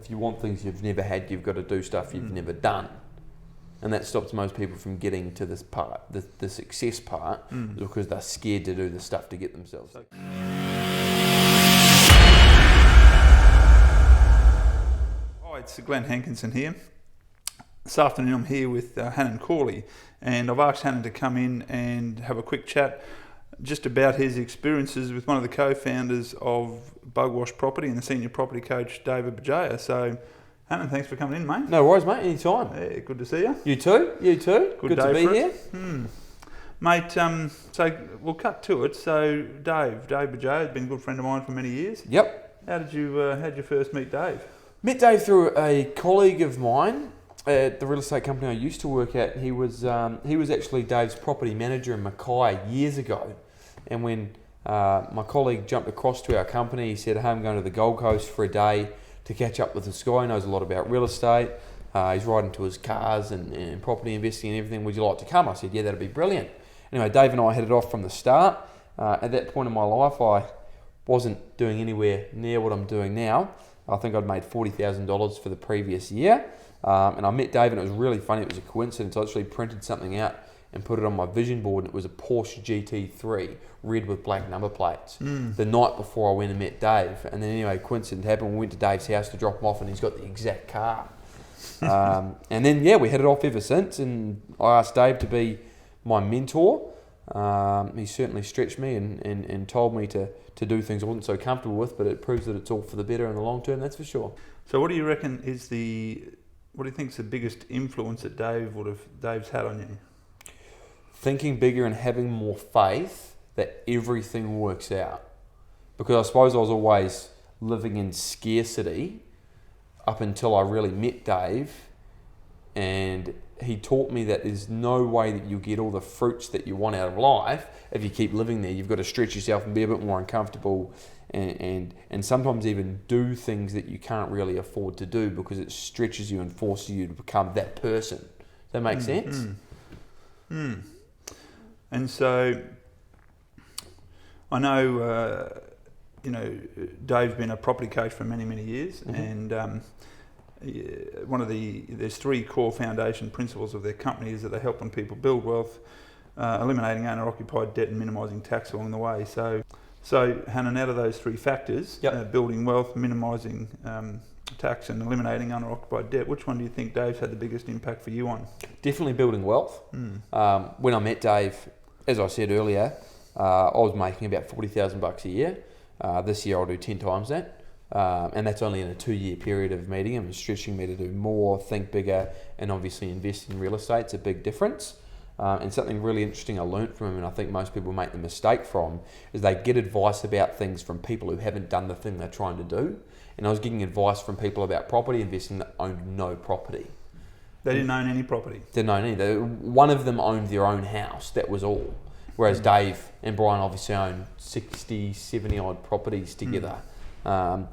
if you want things you've never had, you've got to do stuff you've never done. And that stops most people from getting to this part, the success part, because they're scared to do the stuff to get themselves. Hi, it's Glenn Hankinson here. This afternoon I'm here with Hanan Corley, and I've asked Hanan to come in and have a quick chat just about his experiences with one of the co-founders of Bugwash Property and the senior property coach, David Bajaya. So, Hanan, thanks for coming in, mate. No worries, mate. Anytime. Yeah, good to see you. You too. Good to be here. Mate, so we'll cut to it. So, Dave Bajaya has been a good friend of mine for many years. Yep. How'd you first meet Dave? Met Dave through a colleague of mine at the real estate company I used to work at. He was actually Dave's property manager in Mackay years ago. And when my colleague jumped across to our company, he said, "Hey, I'm going to the Gold Coast for a day to catch up with this guy. He knows a lot about real estate. He's riding to his cars and property investing and everything. Would you like to come?" I said, "Yeah, that'd be brilliant." Anyway, Dave and I headed off from the start. At that point in my life, I wasn't doing anywhere near what I'm doing now. I think I'd made $40,000 for the previous year. And I met Dave, and it was really funny. It was a coincidence. I actually printed something out and put it on my vision board, and it was a Porsche GT3, red with black number plates. The night before I went and met Dave. And then anyway, coincidence happened. We went to Dave's house to drop him off, and he's got the exact car. And then, yeah, we headed off ever since, and I asked Dave to be my mentor. He certainly stretched me and told me to do things I wasn't so comfortable with, but it proves that it's all for the better in the long term, that's for sure. So what do you reckon what do you think is the biggest influence that Dave's had on you? Thinking bigger and having more faith that everything works out. Because I suppose I was always living in scarcity up until I really met Dave, and he taught me that there's no way that you'll get all the fruits that you want out of life if you keep living there. You've got to stretch yourself and be a bit more uncomfortable and sometimes even do things that you can't really afford to do because it stretches you and forces you to become that person. Does that make sense? And so I know, Dave's been a property coach for many, many years, and there's three core foundation principles of their company is that they're helping people build wealth, eliminating owner-occupied debt and minimising tax along the way. So Hanan, out of those three factors, building wealth, minimising tax and eliminating owner-occupied debt, which one do you think Dave's had the biggest impact for you on? Definitely building wealth. When I met Dave, as I said earlier, I was making about $40,000 a year. This year I'll do 10 times that. And that's only in a 2-year period of meeting him and stretching me to do more, think bigger, and obviously invest in real estate. It's a big difference. And something really interesting I learnt from him, and I think most people make the mistake from, is they get advice about things from people who haven't done the thing they're trying to do. And I was getting advice from people about property investing that owned no property. They didn't own any property? Didn't own any. One of them owned their own house, that was all. Whereas Dave and Brian obviously own 60, 70 odd properties together. And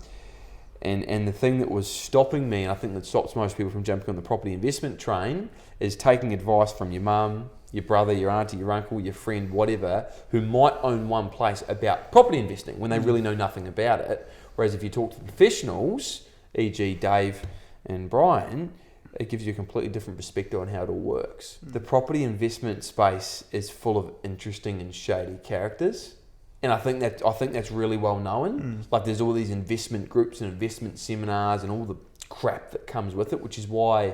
the thing that was stopping me, and I think that stops most people from jumping on the property investment train, is taking advice from your mum, your brother, your auntie, your uncle, your friend, whatever, who might own one place about property investing when they really know nothing about it. Whereas if you talk to professionals, e.g. Dave and Brian, it gives you a completely different perspective on how it all works. The property investment space is full of interesting and shady characters. And I think that's really well known. Like there's all these investment groups and investment seminars and all the crap that comes with it, which is why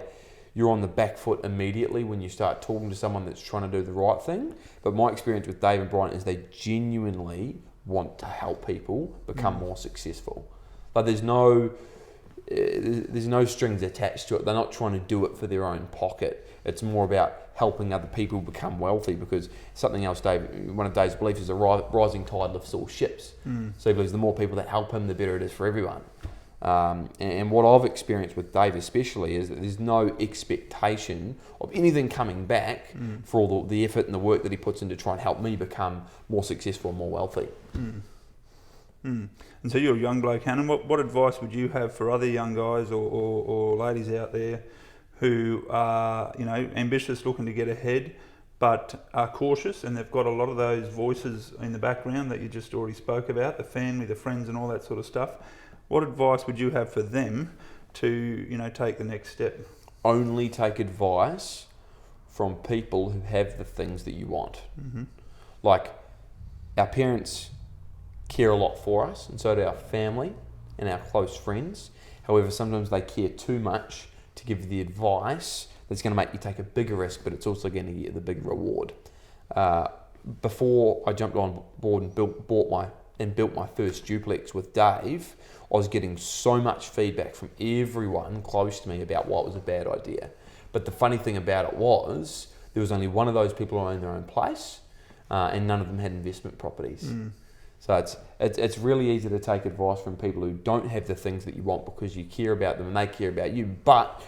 you're on the back foot immediately when you start talking to someone that's trying to do the right thing. But my experience with Dave and Brian is they genuinely want to help people become more successful. Like there's no strings attached to it. They're not trying to do it for their own pocket. It's more about helping other people become wealthy, because something else one of Dave's beliefs is a rising tide lifts all ships. So he believes the more people that help him, the better it is for everyone. And what I've experienced with Dave especially is that there's no expectation of anything coming back for all the effort and the work that he puts in to try and help me become more successful and more wealthy. And so you're a young bloke, Hanan. What advice would you have for other young guys or ladies out there who are, ambitious, looking to get ahead, but are cautious, and they've got a lot of those voices in the background that you just already spoke about, the family, the friends and all that sort of stuff? What advice would you have for them to take the next step? Only take advice from people who have the things that you want. Mm-hmm. Like, our parents care a lot for us, and so do our family and our close friends. However, sometimes they care too much to give the advice that's going to make you take a bigger risk, but it's also going to get you the big reward. Before I jumped on board and built my first duplex with Dave, I was getting so much feedback from everyone close to me about why it was a bad idea. But the funny thing about it was, there was only one of those people who owned their own place, and none of them had investment properties. Mm. So it's really easy to take advice from people who don't have the things that you want because you care about them and they care about you, but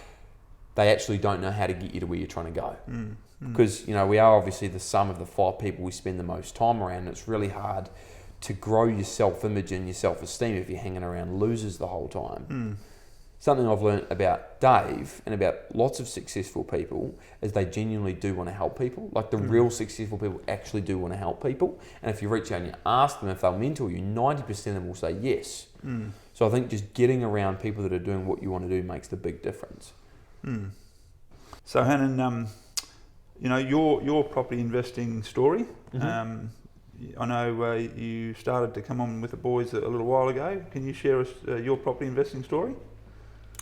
they actually don't know how to get you to where you're trying to go. Mm. Because we are obviously the sum of the 5 people we spend the most time around, and it's really hard to grow your self-image and your self-esteem if you're hanging around losers the whole time. Mm. Something I've learned about Dave and about lots of successful people is they genuinely do want to help people. Like, the real successful people actually do want to help people. And if you reach out and you ask them if they'll mentor you, 90% of them will say yes. Mm. So I think just getting around people that are doing what you want to do makes the big difference. Mm. So Hanan, your property investing story. Mm-hmm. I know you started to come on with the boys a little while ago. Can you share us your property investing story?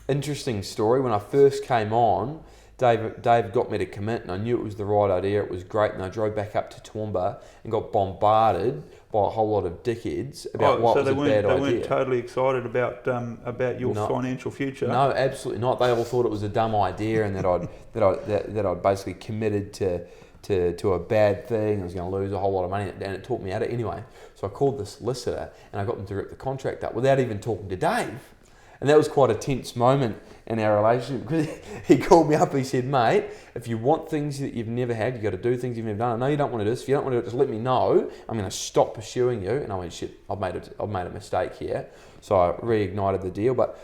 Interesting story. When I first came on, Dave got me to commit, and I knew it was the right idea. It was great, and I drove back up to Toowoomba and got bombarded by a whole lot of dickheads about what was a bad idea. They weren't totally excited about your financial future. No, absolutely not. They all thought it was a dumb idea, and that I'd basically committed to a bad thing. I was going to lose a whole lot of money, and it taught me at it anyway. So I called the solicitor, and I got them to rip the contract up without even talking to Dave. And that was quite a tense moment in our relationship, because he called me up and he said, mate, if you want things that you've never had, you've got to do things you've never done. I know you don't want to do this. If you don't want to do it, just let me know. I'm going to stop pursuing you. And I went, shit, I've made a mistake here. So I reignited the deal. But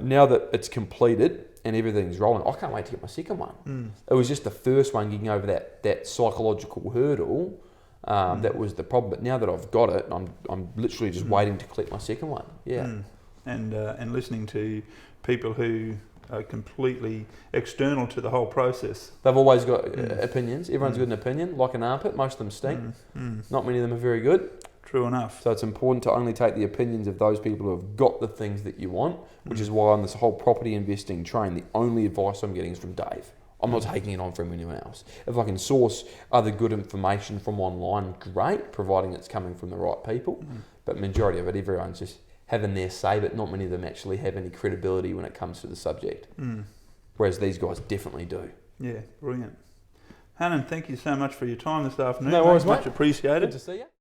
now that it's completed and everything's rolling, I can't wait to get my second one. Mm. It was just the first one getting over that psychological hurdle. That was the problem. But now that I've got it, I'm literally just waiting to collect my second one. Yeah. Mm. And listening to people who are completely external to the whole process. They've always got opinions. Everyone's got an opinion, like an armpit. Most of them stink. Not many of them are very good. True enough. So it's important to only take the opinions of those people who have got the things that you want, which is why on this whole property investing train, the only advice I'm getting is from Dave. I'm not taking it on from anyone else. If I can source other good information from online, great, providing it's coming from the right people. But majority of it, everyone's just having their say, but not many of them actually have any credibility when it comes to the subject. Whereas these guys definitely do. Yeah, brilliant. Hanan, thank you so much for your time this afternoon. No worries, mate. Much appreciated. Good to see you.